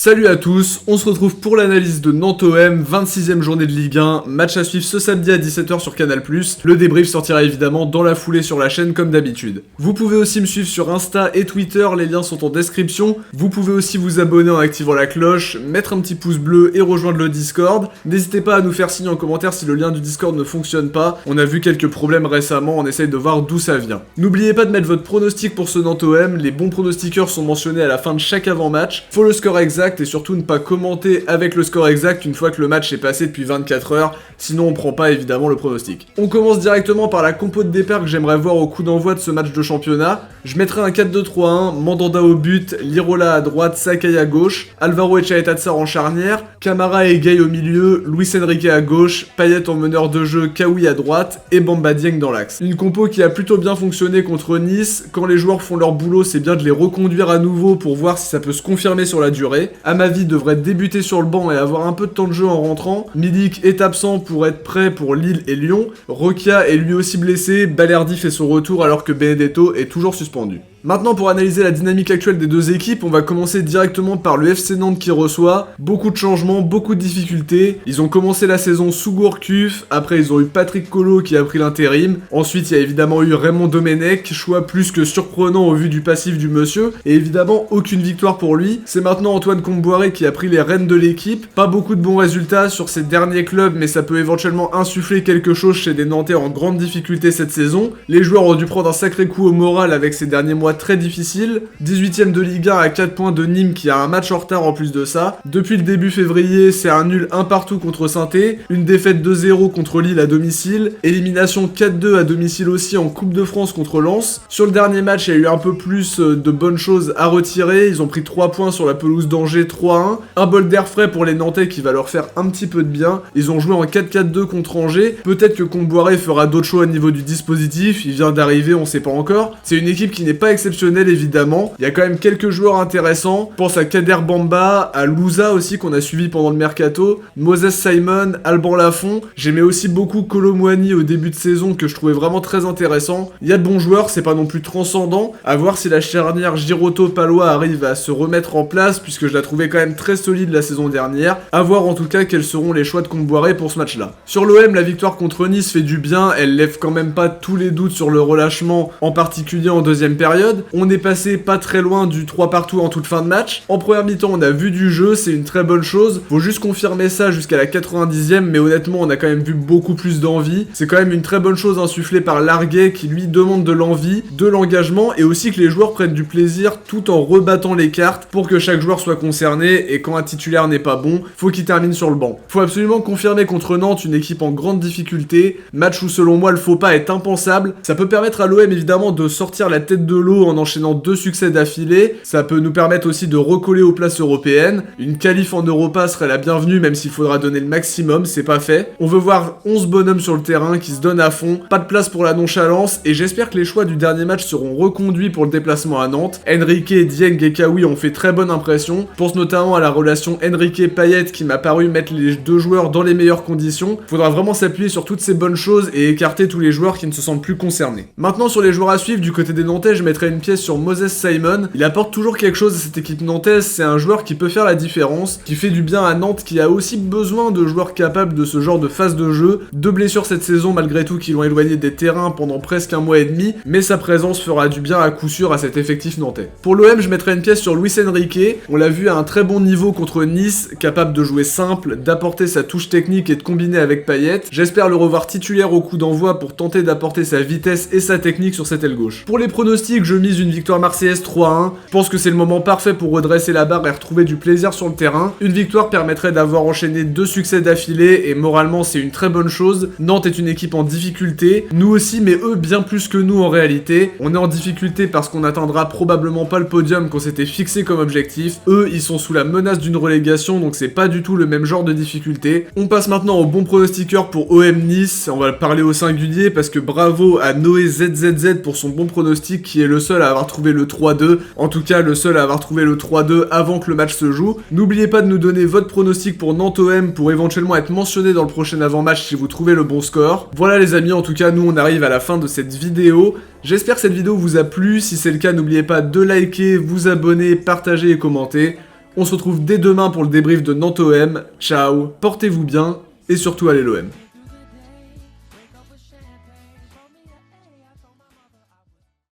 Salut à tous, on se retrouve pour l'analyse de Nantes-OM, 26e journée de Ligue 1, match à suivre ce samedi à 17h sur Canal+. Le débrief sortira évidemment dans la foulée sur la chaîne comme d'habitude. Vous pouvez aussi me suivre sur Insta et Twitter, les liens sont en description. Vous pouvez aussi vous abonner en activant la cloche, mettre un petit pouce bleu et rejoindre le Discord. N'hésitez pas à nous faire signe en commentaire si le lien du Discord ne fonctionne pas. On a vu quelques problèmes récemment, on essaye de voir d'où ça vient. N'oubliez pas de mettre votre pronostic pour ce Nantes-OM, les bons pronostiqueurs sont mentionnés à la fin de chaque avant-match. Faut le score exact et surtout ne pas commenter avec le score exact une fois que le match est passé depuis 24 heures, sinon on prend pas évidemment le pronostic. On commence directement par la compo de départ que j'aimerais voir au coup d'envoi de ce match de championnat. Je mettrai un 4-2-3-1, Mandanda au but, Lirola à droite, Sakai à gauche, Alvaro Etxaetatzar en charnière, Camara et Gay au milieu, Luis Enrique à gauche, Payet en meneur de jeu, Kawi à droite et Bamba Dieng dans l'axe. Une compo qui a plutôt bien fonctionné contre Nice. Quand les joueurs font leur boulot, c'est bien de les reconduire à nouveau pour voir si ça peut se confirmer sur la durée. Amavi devrait débuter sur le banc et avoir un peu de temps de jeu en rentrant. Milik est absent pour être prêt pour Lille et Lyon. Rokia est lui aussi blessé, Balerdi fait son retour alors que Benedetto est toujours suspendu. Maintenant, pour analyser la dynamique actuelle des deux équipes, on va commencer directement par le FC Nantes qui reçoit. Beaucoup de changements, beaucoup de difficultés. Ils ont commencé la saison sous Gourcuff, après ils ont eu Patrick Colo qui a pris l'intérim. Ensuite, il y a évidemment eu Raymond Domenech, choix plus que surprenant au vu du passif du monsieur. Et évidemment, aucune victoire pour lui. C'est maintenant Antoine Kombouaré qui a pris les rênes de l'équipe. Pas beaucoup de bons résultats sur ses derniers clubs, mais ça peut éventuellement insuffler quelque chose chez des Nantais en grande difficulté cette saison. Les joueurs ont dû prendre un sacré coup au moral avec ces derniers mois très difficile. 18ème de Ligue 1 à 4 points de Nîmes qui a un match en retard en plus de ça. Depuis le début février, c'est un nul 1 partout contre Saint-Étienne, une défaite 2-0 contre Lille à domicile, élimination 4-2 à domicile aussi en Coupe de France contre Lens. Sur le dernier match, il y a eu un peu plus de bonnes choses à retirer. Ils ont pris 3 points sur la pelouse d'Angers, 3-1. Un bol d'air frais pour les Nantais qui va leur faire un petit peu de bien. Ils ont joué en 4-4-2 contre Angers. Peut-être que Kombouaré fera d'autres choix au niveau du dispositif. Il vient d'arriver, on sait pas encore. C'est une équipe qui n'est pas exceptionnelle évidemment. Il y a quand même quelques joueurs intéressants. Je pense à Kader Bamba, à Louza aussi qu'on a suivi pendant le mercato, Moses Simon, Alban Lafont. J'aimais aussi beaucoup Kolo Muani au début de saison que je trouvais vraiment très intéressant. Il y a de bons joueurs, c'est pas non plus transcendant. À voir si la charnière Giroto-Palois arrive à se remettre en place puisque je la trouvais quand même très solide la saison dernière. À voir en tout cas quels seront les choix de Kombouaré pour ce match-là. Sur l'OM, la victoire contre Nice fait du bien. Elle lève quand même pas tous les doutes sur le relâchement, en particulier en deuxième période. On est passé pas très loin du 3 partout en toute fin de match. En première mi-temps, on a vu du jeu, c'est une très bonne chose. Faut juste confirmer ça jusqu'à la 90e, mais honnêtement, on a quand même vu beaucoup plus d'envie. C'est quand même une très bonne chose insufflée par Larguet qui lui demande de l'envie, de l'engagement et aussi que les joueurs prennent du plaisir tout en rebattant les cartes pour que chaque joueur soit concerné et quand un titulaire n'est pas bon, faut qu'il termine sur le banc. Faut absolument confirmer contre Nantes une équipe en grande difficulté, match où selon moi le faux pas est impensable. Ça peut permettre à l'OM évidemment de sortir la tête de l'eau en enchaînant 2 succès d'affilée, ça peut nous permettre aussi de recoller aux places européennes. Une qualif en Europa serait la bienvenue même s'il faudra donner le maximum, c'est pas fait. On veut voir 11 bonhommes sur le terrain qui se donnent à fond, pas de place pour la nonchalance et j'espère que les choix du dernier match seront reconduits pour le déplacement à Nantes. Enrique, Dieng et Kawi ont fait très bonne impression. Je pense notamment à la relation Enrique-Payet qui m'a paru mettre les deux joueurs dans les meilleures conditions. Faudra vraiment s'appuyer sur toutes ces bonnes choses et écarter tous les joueurs qui ne se sentent plus concernés. Maintenant sur les joueurs à suivre du côté des Nantais, je mettrai une pièce sur Moses Simon. Il apporte toujours quelque chose à cette équipe nantaise, c'est un joueur qui peut faire la différence, qui fait du bien à Nantes, qui a aussi besoin de joueurs capables de ce genre de phase de jeu. 2 blessures cette saison malgré tout qui l'ont éloigné des terrains pendant presque un mois et demi, mais sa présence fera du bien à coup sûr à cet effectif nantais. Pour l'OM, je mettrai une pièce sur Luis Enrique. On l'a vu à un très bon niveau contre Nice, capable de jouer simple, d'apporter sa touche technique et de combiner avec Payet. J'espère le revoir titulaire au coup d'envoi pour tenter d'apporter sa vitesse et sa technique sur cette aile gauche. Pour les pronostics, je mise une victoire marseillaise 3-1. Je pense que c'est le moment parfait pour redresser la barre et retrouver du plaisir sur le terrain. Une victoire permettrait d'avoir enchaîné 2 succès d'affilée et moralement c'est une très bonne chose. Nantes est une équipe en difficulté, nous aussi mais eux bien plus que nous en réalité. On est en difficulté parce qu'on n'atteindra probablement pas le podium qu'on s'était fixé comme objectif. Eux ils sont sous la menace d'une relégation donc c'est pas du tout le même genre de difficulté. On passe maintenant au bon pronostiqueur pour OM Nice. On va parler au singulier parce que bravo à Noé ZZZ pour son bon pronostic qui est le seul à avoir trouvé le 3-2. En tout cas, le seul à avoir trouvé le 3-2 avant que le match se joue. N'oubliez pas de nous donner votre pronostic pour Nantes-OM pour éventuellement être mentionné dans le prochain avant-match si vous trouvez le bon score. Voilà les amis, en tout cas, nous on arrive à la fin de cette vidéo. J'espère que cette vidéo vous a plu. Si c'est le cas, n'oubliez pas de liker, vous abonner, partager et commenter. On se retrouve dès demain pour le débrief de Nantes OM. Ciao, portez-vous bien et surtout allez l'OM.